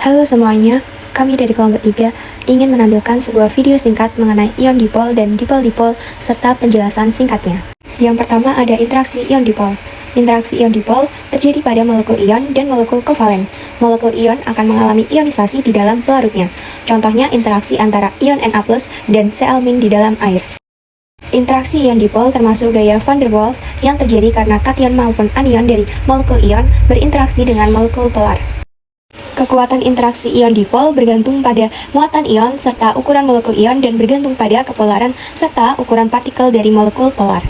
Halo semuanya, kami dari kelompok 3 ingin menampilkan sebuah video singkat mengenai ion dipol dan dipol-dipol serta penjelasan singkatnya. Yang pertama ada interaksi ion dipol. Interaksi ion dipol terjadi pada molekul ion dan molekul kovalen. Molekul ion akan mengalami ionisasi di dalam pelarutnya. Contohnya interaksi antara ion Na+ dan Cl- di dalam air. Interaksi ion dipol termasuk gaya van der Waals yang terjadi karena kation maupun anion dari molekul ion berinteraksi dengan molekul polar. Kekuatan interaksi ion dipol bergantung pada muatan ion serta ukuran molekul ion dan bergantung pada kepolaran serta ukuran partikel dari molekul polar.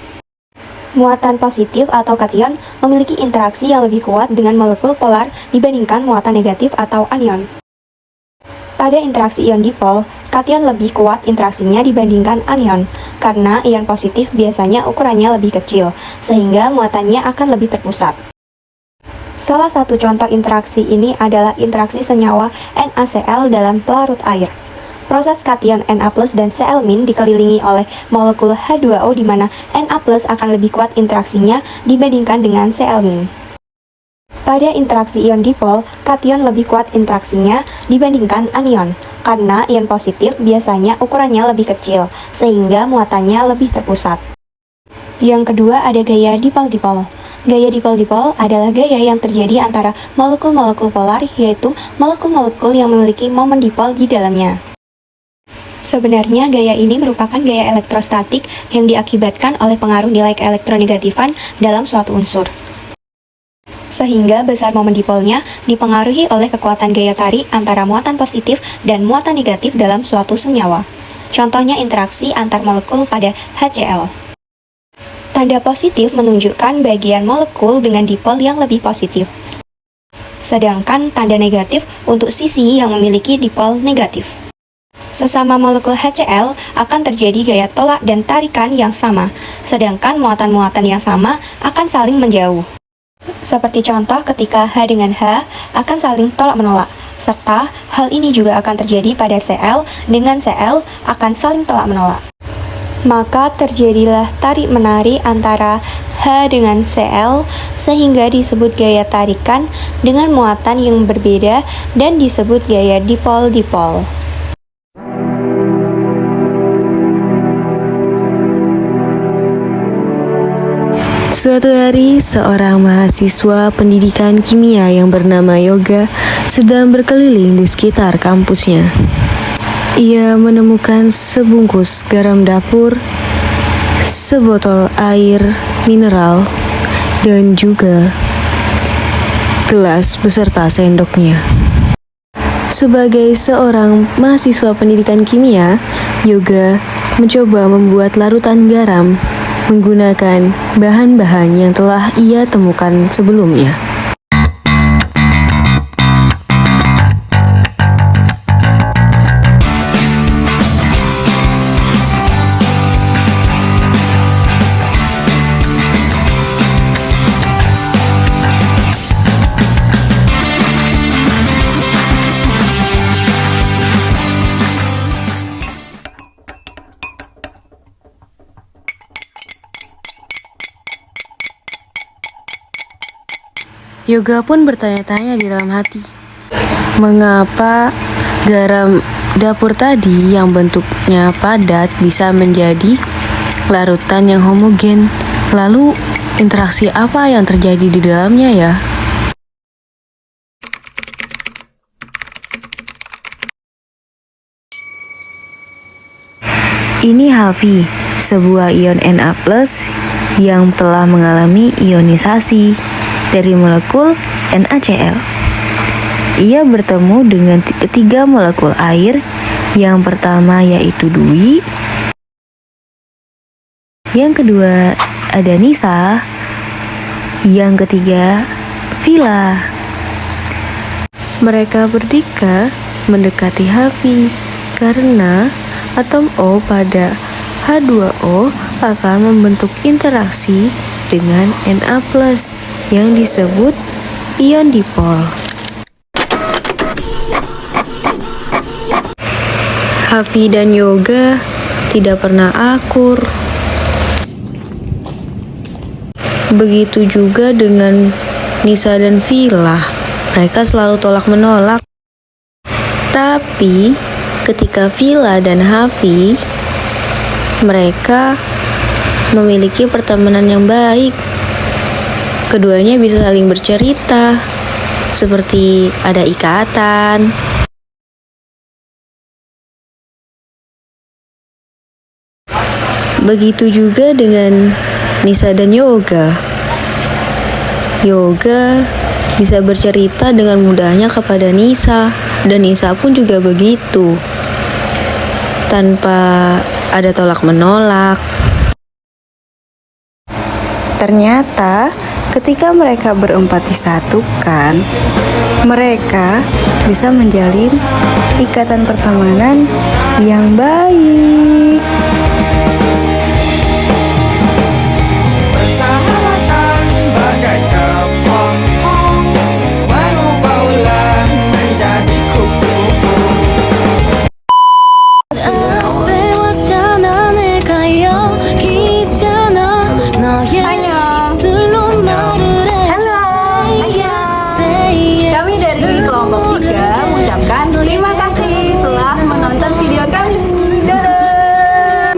Muatan positif atau kation memiliki interaksi yang lebih kuat dengan molekul polar dibandingkan muatan negatif atau anion. Pada interaksi ion dipol, kation lebih kuat interaksinya dibandingkan anion, karena ion positif biasanya ukurannya lebih kecil, sehingga muatannya akan lebih terpusat. Salah satu contoh interaksi ini adalah interaksi senyawa NaCl dalam pelarut air. Proses kation Na+ dan Cl- dikelilingi oleh molekul H2O di mana Na+ akan lebih kuat interaksinya dibandingkan dengan Cl-. Pada interaksi ion dipol, kation lebih kuat interaksinya dibandingkan anion, karena ion positif biasanya ukurannya lebih kecil, sehingga muatannya lebih terpusat. Yang kedua ada gaya dipol-dipol. Gaya dipol-dipol adalah gaya yang terjadi antara molekul-molekul polar, yaitu molekul-molekul yang memiliki momen dipol di dalamnya. Sebenarnya gaya ini merupakan gaya elektrostatik yang diakibatkan oleh pengaruh nilai keelektronegatifan dalam suatu unsur. Sehingga besar momen dipolnya dipengaruhi oleh kekuatan gaya tarik antara muatan positif dan muatan negatif dalam suatu senyawa. Contohnya interaksi antar molekul pada HCl. Tanda positif menunjukkan bagian molekul dengan dipol yang lebih positif. Sedangkan tanda negatif untuk sisi yang memiliki dipol negatif. Sesama molekul HCl akan terjadi gaya tolak dan tarikan yang sama, sedangkan muatan-muatan yang sama akan saling menjauh. Seperti contoh ketika H dengan H akan saling tolak-menolak, serta hal ini juga akan terjadi pada Cl dengan Cl akan saling tolak-menolak. Maka terjadilah tarik-menarik antara H dengan Cl sehingga disebut gaya tarikan dengan muatan yang berbeda dan disebut gaya dipol-dipol. Suatu hari, seorang mahasiswa pendidikan kimia yang bernama Yoga sedang berkeliling di sekitar kampusnya. Ia menemukan sebungkus garam dapur, sebotol air mineral, dan juga gelas beserta sendoknya. Sebagai seorang mahasiswa pendidikan kimia, Yoga mencoba membuat larutan garam menggunakan bahan-bahan yang telah ia temukan sebelumnya. Yoga pun bertanya-tanya di dalam hati, mengapa garam dapur tadi yang bentuknya padat bisa menjadi larutan yang homogen? Lalu interaksi apa yang terjadi di dalamnya ya? Ini Hv, sebuah ion Na+ yang telah mengalami ionisasi dari molekul NaCl. Ia bertemu dengan ketiga molekul air. Yang pertama yaitu Dwi, yang kedua ada Nisa, yang ketiga Vila. Mereka bertiga mendekati Hv karena atom O pada H2O akan membentuk interaksi dengan Na+ yang disebut ion dipol. Hv dan Yoga tidak pernah akur. Begitu juga dengan Nisa dan Vila. Mereka selalu tolak-menolak. Tapi ketika Villa dan Hafi, mereka memiliki pertemanan yang baik. Keduanya bisa saling bercerita, seperti ada ikatan. Begitu juga dengan Nisa dan Yoga. Yoga bisa bercerita dengan mudahnya kepada Nisa, dan Nisa pun juga begitu, tanpa ada tolak-menolak. Ternyata ketika mereka berempat disatukan, mereka bisa menjalin ikatan pertemanan yang baik. Persahabatan bagai kepompong, berubah-ubah menjadi kupu-kupu. Kami dari kelompok 3 mengucapkan terima kasih telah menonton video kami. Dadah!